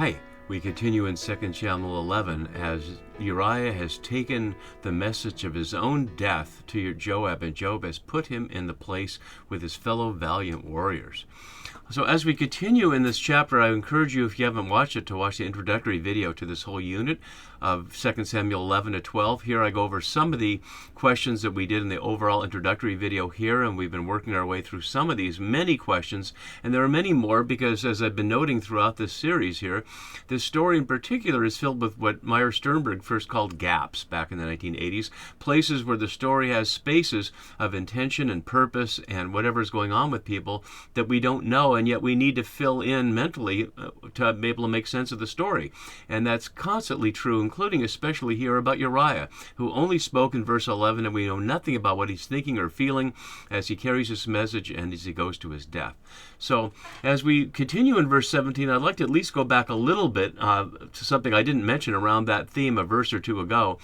Hi, we continue in 2 Samuel 11 as Uriah has taken the message of his own death to Joab, and Joab has put him in the place with his fellow valiant warriors. So as we continue in this chapter, I encourage you, if you haven't watched it, to watch the introductory video to this whole unit of 2 Samuel 11 to 12. Here I go over some of the questions that we did in the overall introductory video here, and we've been working our way through some of these many questions, and there are many more because, as I've been noting throughout this series here, this story in particular is filled with what Meyer Sternberg first called gaps back in the 1980s, places where the story has spaces of intention and purpose and whatever is going on with people that we don't know, and yet we need to fill in mentally to be able to make sense of the story. And that's constantly true, including especially here about Uriah, who only spoke in verse 11, and we know nothing about what he's thinking or feeling as he carries this message and as he goes to his death. So as we continue in verse 17, I'd like to at least go back a little bit to something I didn't mention around that theme a verse or two ago,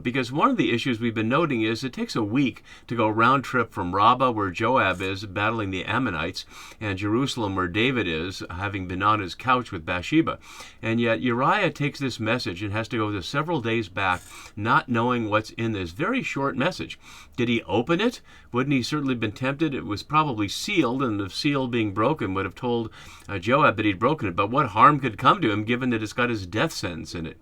because one of the issues we've been noting is it takes a week to go round trip from Rabbah, where Joab is battling the Ammonites, and Jerusalem, where David is, having been on his couch with Bathsheba. And yet Uriah takes this message and has to go to several days back, not knowing what's in this very short message. Did he open it? Wouldn't he certainly been tempted? It was probably sealed, and the seal being broken would have told Joab that he'd broken it. But what harm could come to him, given that it's got his death sentence in it?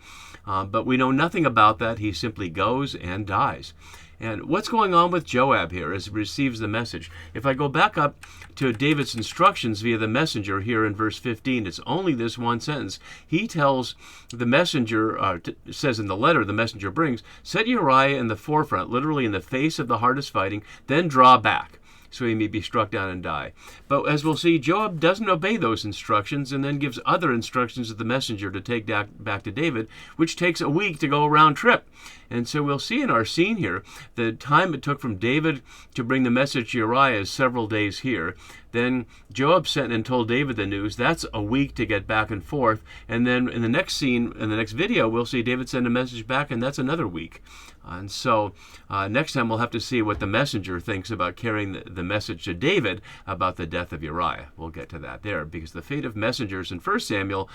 But we know nothing about that. He simply goes and dies. And what's going on with Joab here as he receives the message? If I go back up to David's instructions via the messenger here in verse 15, it's only this one sentence. He tells the messenger, says in the letter the messenger brings, set Uriah in the forefront, literally in the face of the hardest fighting, then draw back, so he may be struck down and die. But as we'll see, Joab doesn't obey those instructions and then gives other instructions to the messenger to take back to David, which takes a week to go a round trip. And so we'll see in our scene here, the time it took from David to bring the message to Uriah is several days here. Then Joab sent and told David the news. That's a week to get back and forth. And then in the next scene, in the next video, we'll see David send a message back, and that's another week. And so next time we'll have to see what the messenger thinks about carrying the message to David about the death of Uriah. We'll get to that there, because the fate of messengers in 1 Samuel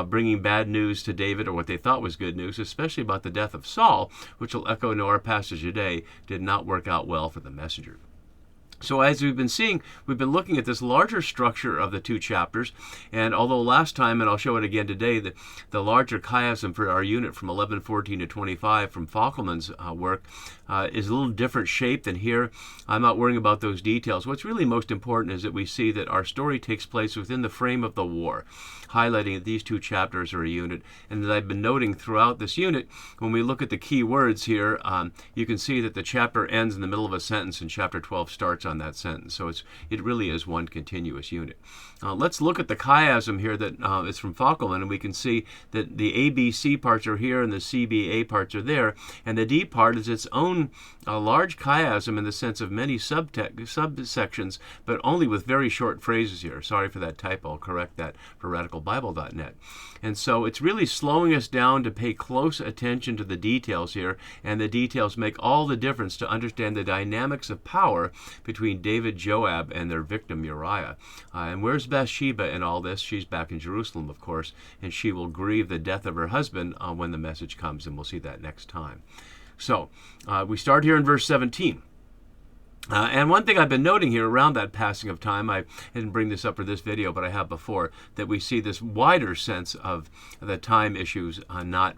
bringing bad news to David, or what they thought was good news, especially about the death of Saul, which will echo into our passage today, did not work out well for the messenger. So as we've been seeing, we've been looking at this larger structure of the two chapters, and although last time, and I'll show it again today, the larger chiasm for our unit from 11:14 to 25 from Fackelman's work is a little different shape than here. I'm not worrying about those details. What's really most important is that we see that our story takes place within the frame of the war, highlighting that these two chapters are a unit. And that I've been noting throughout this unit, when we look at the key words here, you can see that the chapter ends in the middle of a sentence and chapter 12 starts on that sentence. So it really is one continuous unit. Let's look at the chiasm here that is from Fackelman, and we can see that the ABC parts are here and the CBA parts are there, and the D part is its own large chiasm in the sense of many subsections, but only with very short phrases here. Sorry for that typo. I'll correct that for radicalbible.net. And so it's really slowing us down to pay close attention to the details here, and the details make all the difference to understand the dynamics of power between David, Joab, and their victim Uriah. And where's Bathsheba in all this? She's back in Jerusalem, of course, and she will grieve the death of her husband when the message comes, and we'll see that next time. So we start here in verse 17. And one thing I've been noting here around that passing of time, I didn't bring this up for this video, but I have before, that we see this wider sense of the time issues not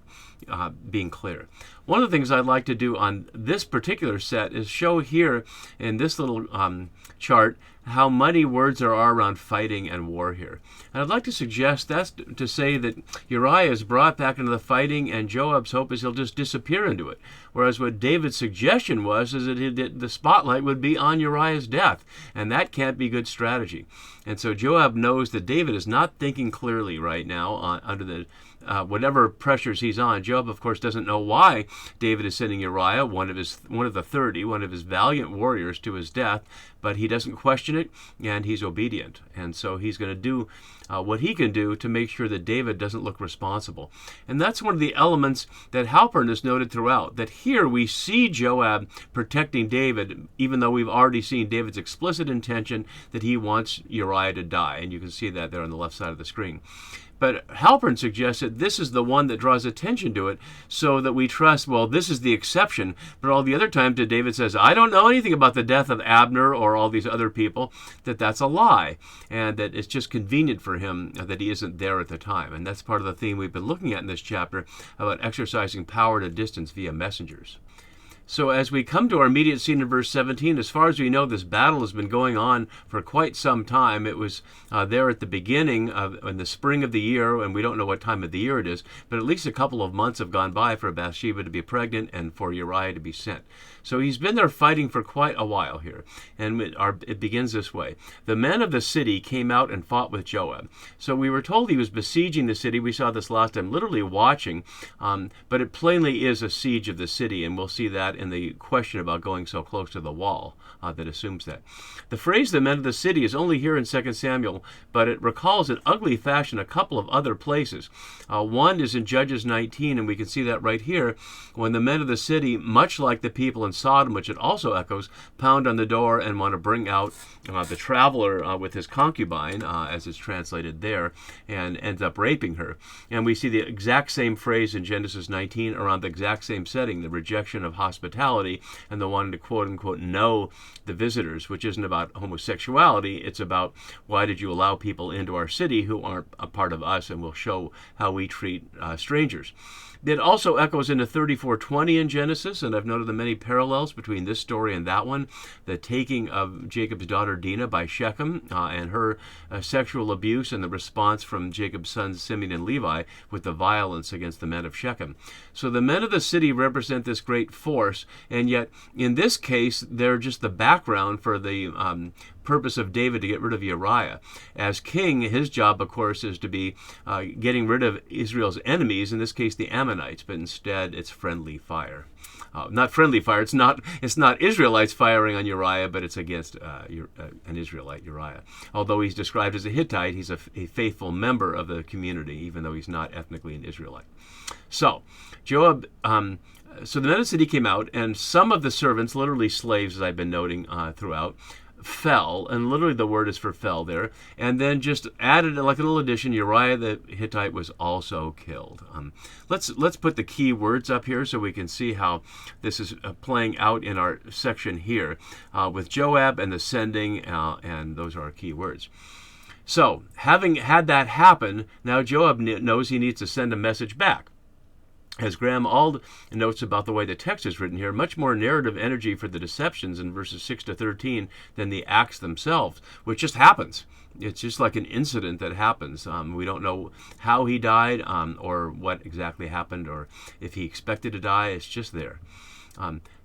being clear. One of the things I'd like to do on this particular set is show here in this little chart how many words there are around fighting and war here. And I'd like to suggest that's to say that Uriah is brought back into the fighting, and Joab's hope is he'll just disappear into it. Whereas what David's suggestion was is that the spotlight would be on Uriah's death, and that can't be good strategy. And so Joab knows that David is not thinking clearly right now under the whatever pressures he's on. Joab, of course, doesn't know why David is sending Uriah, one of the 30, one of his valiant warriors, to his death, but he doesn't question it, and he's obedient. And so he's going to do what he can do to make sure that David doesn't look responsible. And that's one of the elements that Halpern has noted throughout, that here we see Joab protecting David, even though we've already seen David's explicit intention that he wants Uriah to die. And you can see that there on the left side of the screen. But Halpern suggests that this is the one that draws attention to it, so that we trust, well, this is the exception. But all the other times that David says, I don't know anything about the death of Abner or all these other people, that's a lie. And that it's just convenient for him that he isn't there at the time. And that's part of the theme we've been looking at in this chapter about exercising power at a distance via messengers. So as we come to our immediate scene in verse 17, as far as we know, this battle has been going on for quite some time. It was there at the beginning in the spring of the year, and we don't know what time of the year it is, but at least a couple of months have gone by for Bathsheba to be pregnant and for Uriah to be sent. So he's been there fighting for quite a while here, and it begins this way. The men of the city came out and fought with Joab. So we were told he was besieging the city. We saw this last time, literally watching, but it plainly is a siege of the city, and we'll see that in the question about going so close to the wall that assumes that. The phrase the men of the city is only here in 2 Samuel, but it recalls in ugly fashion a couple of other places. One is in Judges 19, and we can see that right here, when the men of the city, much like the people in Sodom, which it also echoes, pound on the door and want to bring out the traveler with his concubine, as it's translated there, and ends up raping her. And we see the exact same phrase in Genesis 19 around the exact same setting, the rejection of hospitality and the wanting to quote-unquote know the visitors, which isn't about homosexuality. It's about, why did you allow people into our city who aren't a part of us, and we'll show how we treat strangers. It also echoes into 34:20 in Genesis, and I've noted the many parallels between this story and that one, the taking of Jacob's daughter Dinah by Shechem and her sexual abuse, and the response from Jacob's sons Simeon and Levi with the violence against the men of Shechem. So the men of the city represent this great force, and yet in this case they're just the background for the purpose of David to get rid of Uriah. As king, his job, of course, is to be getting rid of Israel's enemies, in this case the Ammonites, but instead it's friendly fire. Not friendly fire, it's not Israelites firing on Uriah, but it's against an Israelite, Uriah. Although he's described as a Hittite, he's a faithful member of the community, even though he's not ethnically an Israelite. So, Joab... So the men of the city came out, and some of the servants, literally slaves, as I've been noting throughout, fell, and literally the word is for fell there, and then just added like a little addition, Uriah the Hittite was also killed. Let's put the key words up here so we can see how this is playing out in our section here with Joab and the sending, and those are our key words. So, having had that happen, now Joab knows he needs to send a message back. As Graham Auld notes about the way the text is written here, much more narrative energy for the deceptions in verses 6 to 13 than the acts themselves, which just happens. It's just like an incident that happens. We don't know how he died or what exactly happened or if he expected to die. It's just there.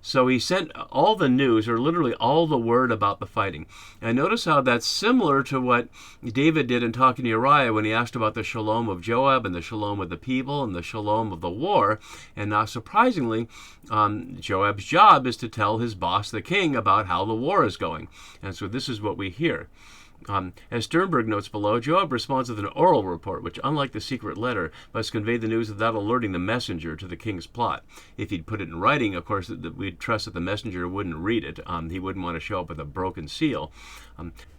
So he sent all the news, or literally all the word about the fighting. And notice how that's similar to what David did in talking to Uriah when he asked about the shalom of Joab and the shalom of the people and the shalom of the war. And not surprisingly, Joab's job is to tell his boss, the king, about how the war is going. And so this is what we hear. As Sternberg notes below, Joab responds with an oral report, which, unlike the secret letter, must convey the news without alerting the messenger to the king's plot. If he'd put it in writing, of course, we'd trust that the messenger wouldn't read it. He wouldn't want to show up with a broken seal.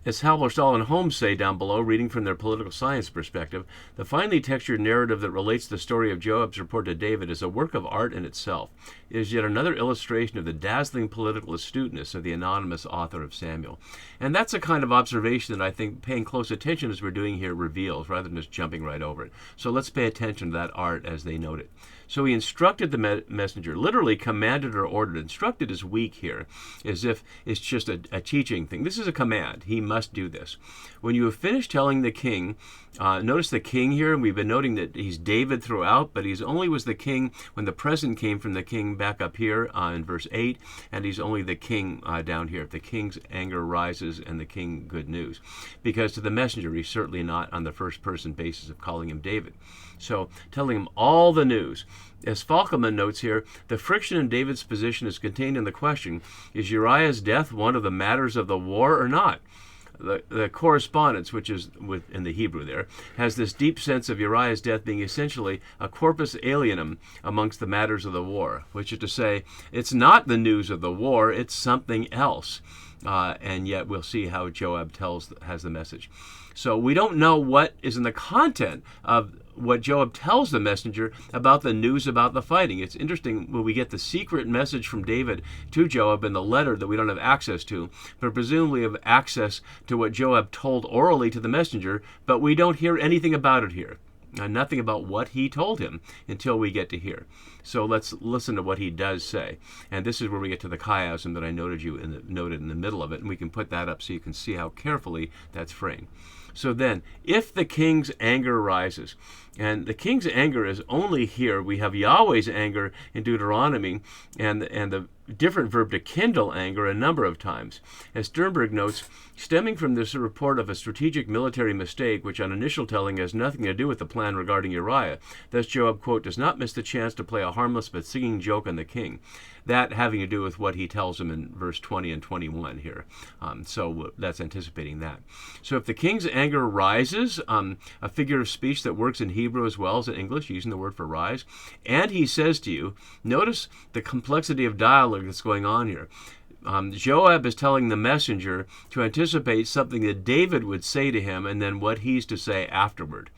As Halvorstall and Holmes say down below, reading from their political science perspective, the finely textured narrative that relates the story of Joab's report to David is a work of art in itself. It is yet another illustration of the dazzling political astuteness of the anonymous author of Samuel. And that's a kind of observation that I think paying close attention as we're doing here reveals, rather than just jumping right over it. So let's pay attention to that art as they note it. So he instructed the messenger, literally commanded or ordered. Instructed is weak here, as if it's just a teaching thing. This is a command. He must do this. When you have finished telling the king, notice the king here, and we've been noting that he's David throughout, but he's only was the king when the present came from the king back up here in verse 8, and he's only the king down here. If the king's anger rises and the king good news. Because to the messenger, he's certainly not on the first person basis of calling him David. So telling him all the news. As Falkeman notes here, the friction in David's position is contained in the question, is Uriah's death one of the matters of the war or not? The correspondence, which is in the Hebrew there, has this deep sense of Uriah's death being essentially a corpus alienum amongst the matters of the war, which is to say, it's not the news of the war, it's something else. and yet we'll see how Joab has the message. So we don't know what is in the content of what Joab tells the messenger about the news about the fighting. It's interesting when we get the secret message from David to Joab in the letter that we don't have access to, but presumably have access to what Joab told orally to the messenger, but we don't hear anything about it here. Nothing about what he told him until we get to here. So let's listen to what he does say. And this is where we get to the chiasm that I noted in the middle of it, and we can put that up so you can see how carefully that's framed. So then, if the king's anger rises, and the king's anger is only here, we have Yahweh's anger in Deuteronomy, and the different verb to kindle anger a number of times. As Sternberg notes, stemming from this report of a strategic military mistake, which on initial telling has nothing to do with the plan regarding Uriah, thus Joab, quote, does not miss the chance to play a harmless but stinging joke on the king. That having to do with what he tells him in verse 20 and 21 here. So that's anticipating that. So if the king's anger rises, a figure of speech that works in Hebrew as well as in English, using the word for rise, and he says to you, notice the complexity of dialogue that's going on here. Joab is telling the messenger to anticipate something that David would say to him and then what he's to say afterward.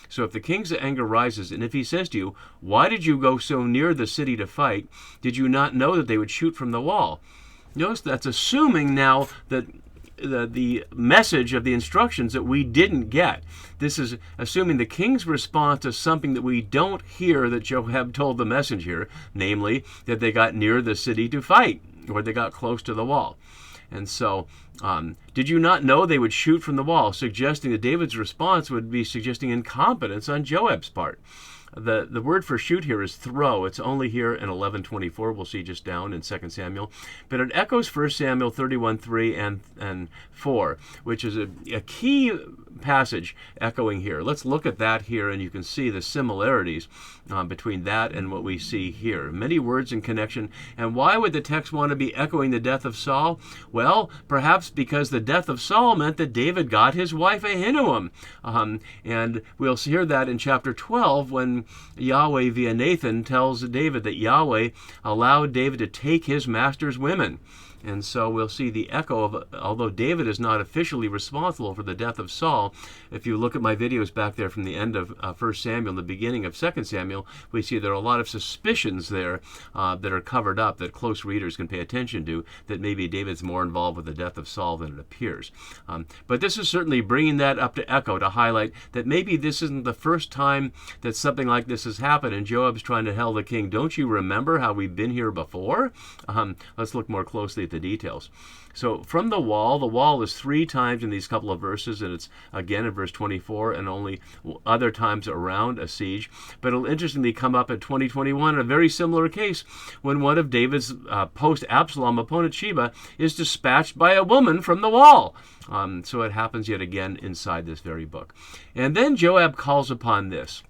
So if the king's anger rises, and if he says to you, why did you go so near the city to fight? Did you not know that they would shoot from the wall? Notice that's assuming now that the message of the instructions that we didn't get. This is assuming the king's response to something that we don't hear that Joab told the messenger, namely that they got near the city to fight, or they got close to the wall. And so, did you not know they would shoot from the wall, suggesting that David's response would be suggesting incompetence on Joab's part. The word for shoot here is throw. It's only here in 11:24. We'll see just down in 2 Samuel. But it echoes 1 Samuel 31:3 and 4, which is a key passage echoing here. Let's look at that here, and you can see the similarities between that and what we see here. Many words in connection. And why would the text want to be echoing the death of Saul? Well, perhaps because the death of Saul meant that David got his wife Ahinoam. And we'll hear that in chapter 12 when Yahweh via Nathan tells David that Yahweh allowed David to take his master's women. And so we'll see the echo of, although David is not officially responsible for the death of Saul, if you look at my videos back there from the end of 1 Samuel and the beginning of 2 Samuel, we see there are a lot of suspicions there that are covered up that close readers can pay attention to, that maybe David's more involved with the death of Saul than it appears. But this is certainly bringing that up to echo to highlight that maybe this isn't the first time that something like this has happened, and Joab's trying to tell the king, don't you remember how we've been here before? Let's look more closely at the details. So from the wall is 3 times in these couple of verses, and it's again in verse 24 and only other times around a siege. But it'll interestingly come up in 2021 in a very similar case when one of David's post-Absalom opponent, Sheba, is dispatched by a woman from the wall. So it happens yet again inside this very book. And then Joab calls upon this.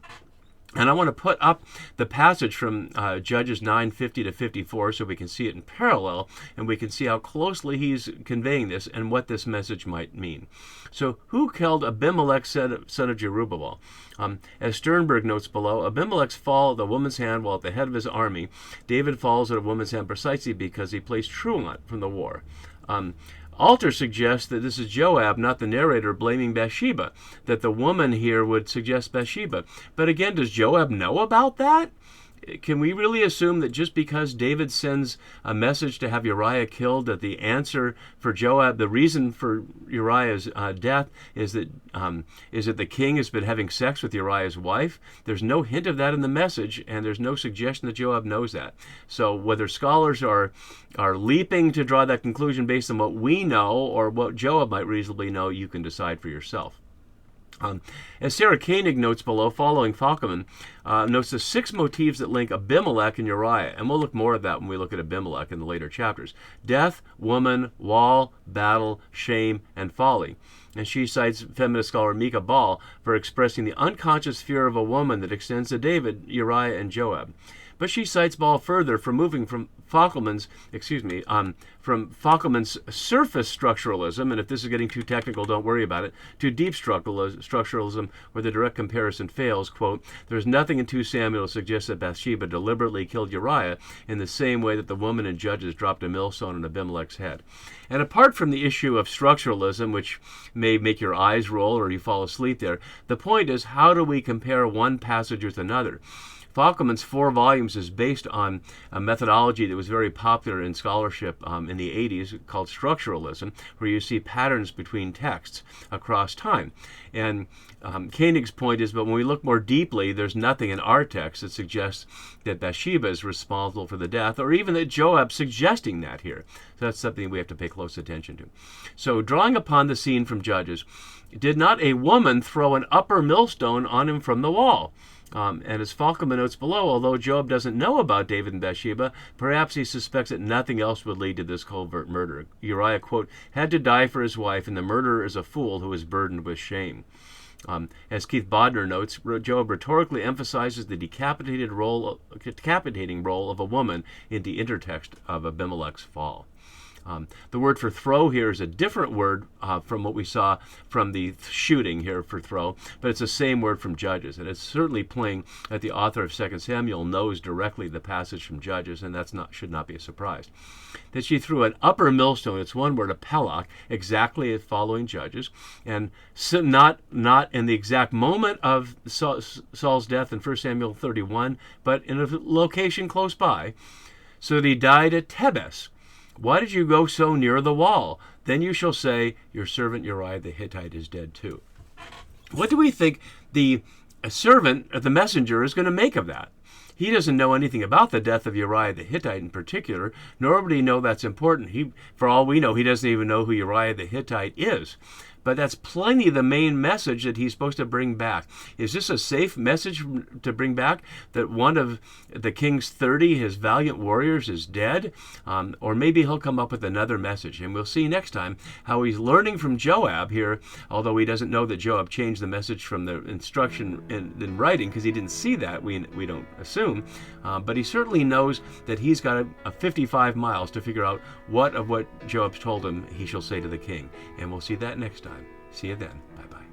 And I want to put up the passage from Judges 9:50 to 54 so we can see it in parallel, and we can see how closely he's conveying this and what this message might mean. So who killed Abimelech, son of Jerubbaal? As Sternberg notes below, Abimelech's fall at the woman's hand while at the head of his army. David falls at a woman's hand precisely because he placed truant from the war. Alter suggests that this is Joab, not the narrator, blaming Bathsheba, that the woman here would suggest Bathsheba. But again, does Joab know about that? Can we really assume that just because David sends a message to have Uriah killed, that the answer for Joab, the reason for Uriah's death, is that the king has been having sex with Uriah's wife? There's no hint of that in the message, and there's no suggestion that Joab knows that. So whether scholars are leaping to draw that conclusion based on what we know or what Joab might reasonably know, you can decide for yourself. As Sarah Koenig notes below, following Falkman, notes the 6 motifs that link Abimelech and Uriah, and we'll look more at that when we look at Abimelech in the later chapters. Death, woman, wall, battle, shame, and folly. And she cites feminist scholar Mika Ball for expressing the unconscious fear of a woman that extends to David, Uriah, and Joab. But she cites Ball further for moving from Fockelman's surface structuralism, and if this is getting too technical, don't worry about it, to deep structuralism, where the direct comparison fails. Quote, there's nothing in 2 Samuel to suggest that Bathsheba deliberately killed Uriah in the same way that the woman in Judges dropped a millstone on Abimelech's head. And apart from the issue of structuralism, which may make your eyes roll or you fall asleep there, the point is, how do we compare one passage with another? Fockelman's 4 volumes is based on a methodology that was very popular in scholarship in the 80s called structuralism, where you see patterns between texts across time. And Koenig's point is, but when we look more deeply, there's nothing in our text that suggests that Bathsheba is responsible for the death, or even that Joab's suggesting that here. So that's something we have to pay close attention to. So drawing upon the scene from Judges, did not a woman throw an upper millstone on him from the wall? And as Fockelman notes below, although Joab doesn't know about David and Bathsheba, perhaps he suspects that nothing else would lead to this covert murder. Uriah, quote, had to die for his wife, and the murderer is a fool who is burdened with shame. As Keith Bodner notes, Joab rhetorically emphasizes the decapitating role of a woman in the intertext of Abimelech's fall. The word for throw here is a different word from what we saw from the shooting here for throw, but it's the same word from Judges, and it's certainly plain that the author of 2 Samuel knows directly the passage from Judges, and that should not be a surprise. That she threw an upper millstone, it's one word, a pelach, exactly as following Judges, and so not in the exact moment of Saul's death in 1 Samuel 31, but in a location close by, so that he died at Tebes. Why did you go so near the wall? Then you shall say, your servant Uriah the Hittite is dead too. What do we think the servant, the messenger, is going to make of that? He doesn't know anything about the death of Uriah the Hittite in particular, nor would he know that's important. For all we know, he doesn't even know who Uriah the Hittite is. But that's plenty the main message that he's supposed to bring back. Is this a safe message to bring back, that one of the king's 30, his valiant warriors, is dead? Or maybe he'll come up with another message. And we'll see next time how he's learning from Joab here, although he doesn't know that Joab changed the message from the instruction in writing, because he didn't see that, we don't assume. But he certainly knows that he's got a 55 miles to figure out what Joab's told him he shall say to the king. And we'll see that next time. See you then. Bye-bye.